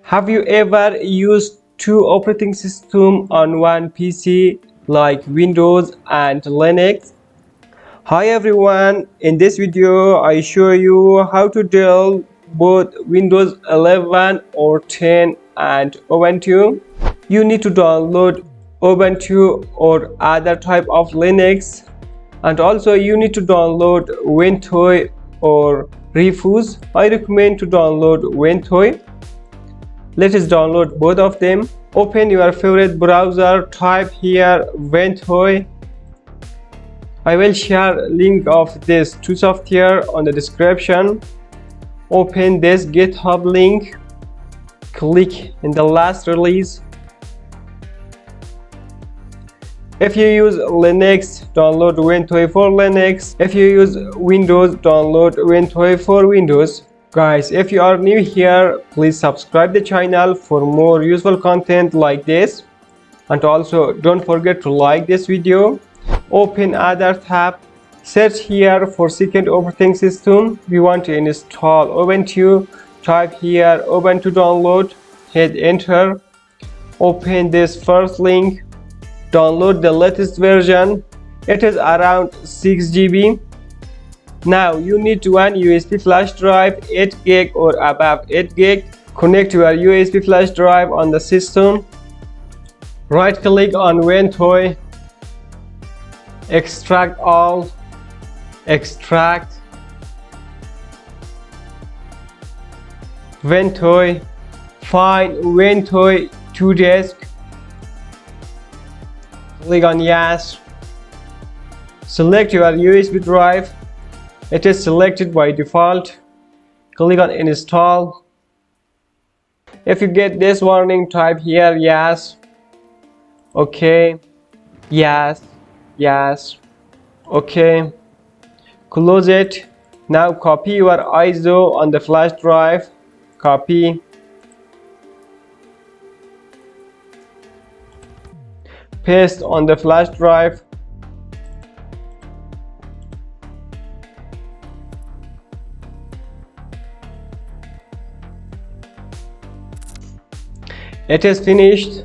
Have you ever used two operating systems on one PC like Windows and Linux? Hi everyone, in this video I show you how to deal both Windows 11 or 10 and Ubuntu. You need to download Ubuntu or other type of Linux, and also you need to download Ubuntu or Refuse. I recommend to download Ubuntu. Let us download both of them. Open your favorite browser, type here Ubuntu. I will share link of this two software on the description. Open this GitHub link, click in the last release. If you use Linux, download Ubuntu for Linux. If you use Windows, download Ubuntu for Windows. Guys, if you are new here, please subscribe the channel for more useful content like this, and also don't forget to like this video. Open other tab, search here for second operating system. We want to install Ubuntu. Type here Ubuntu download, hit enter. Open this first link, download the latest version. It is around 6 GB. Now you need one USB flash drive 8 GB or above 8 GB. Connect your USB flash drive on the system. Right click on Ubuntu, extract all, extract Ubuntu, find Ubuntu to disk, click on yes, select your USB drive. It is selected by default. Click on install. If you get this warning, type here yes, okay, yes, yes, okay. Close it. Now copy your ISO on the flash drive. Copy. Paste on the flash drive. It is finished.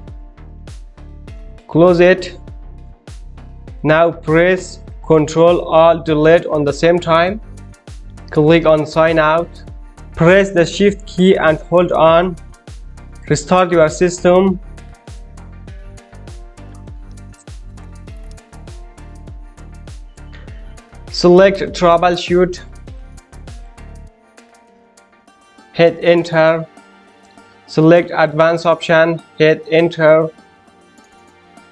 Close it. Now press Ctrl Alt Delete on the same time. Click on sign out. Press the shift key and hold on. Restart your system. Select troubleshoot. Hit enter. Select advanced option, hit enter.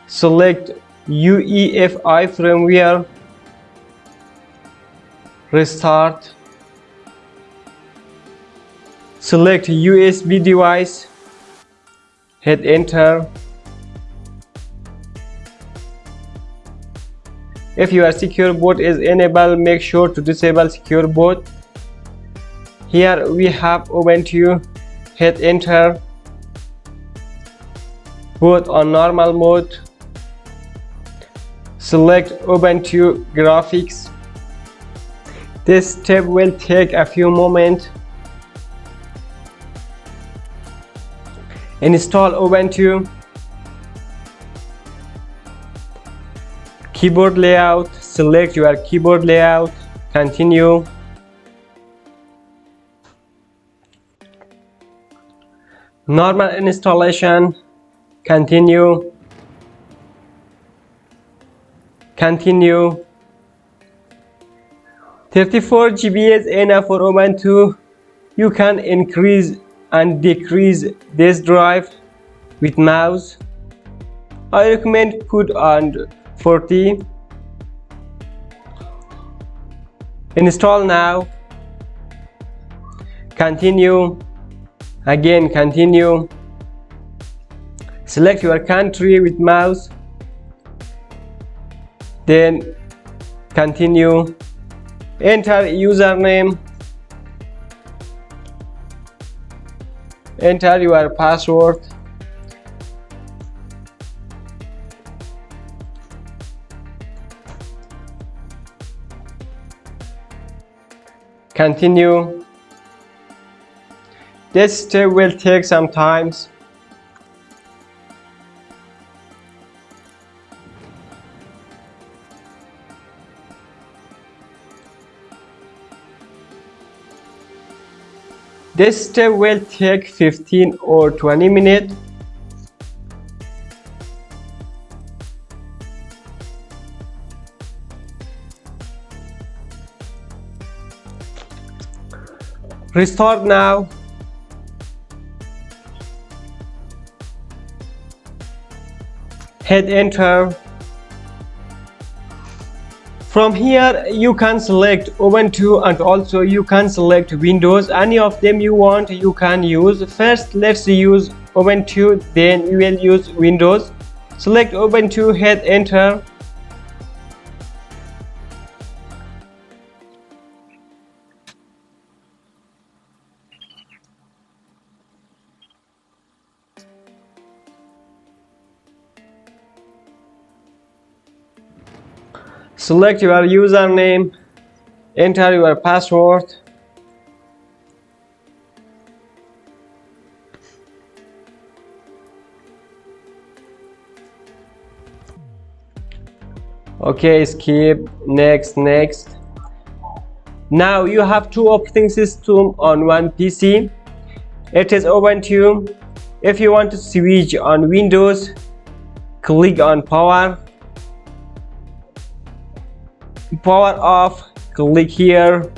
Select UEFI firmware. Restart. Select USB device. Hit enter. If your secure boot is enabled, make sure to disable secure boot. Here we have Ubuntu. Hit enter. Boot on normal mode. Select Ubuntu graphics. This step will take a few moments. Install Ubuntu. Keyboard layout. Select your keyboard layout. Continue. Normal installation. Continue. Continue. 34 GB is enough for Ubuntu. You can increase and decrease this drive with mouse. I recommend put on 40. Install now. Continue. Again, continue. Select your country with mouse. Then continue. Enter username. Enter your password. Continue. This step will take some time. This step will take 15 or 20 minutes. Restart now. Hit enter. From here you can select Ubuntu and also you can select Windows. Any of them you want you can use. First let's use Ubuntu, then you will use Windows. Select Ubuntu, hit enter. Select your username, enter your password. Okay, skip, next. Now you have two operating systems on one PC. It is Ubuntu. If you want to switch on Windows, click on power off, click here.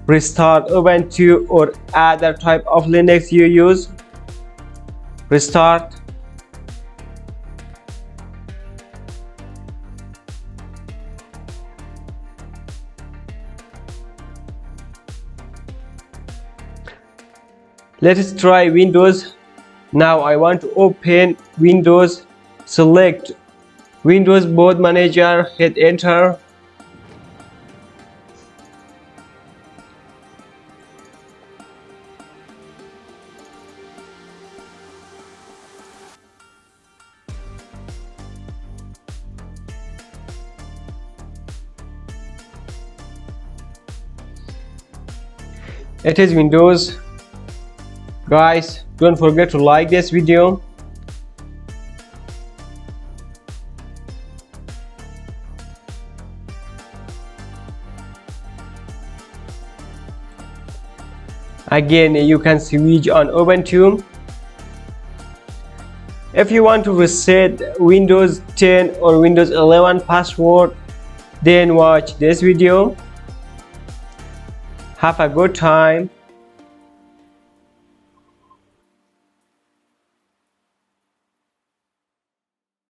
Restart Ubuntu or other type of Linux you use. Restart. Let's try Windows. Now I want to open Windows. Select Windows Boot Manager, hit enter. It is Windows. Guys, don't forget to like this video. Again, you can switch on Ubuntu. If you want to reset Windows 10 or Windows 11 password, then watch this video. Have a good time.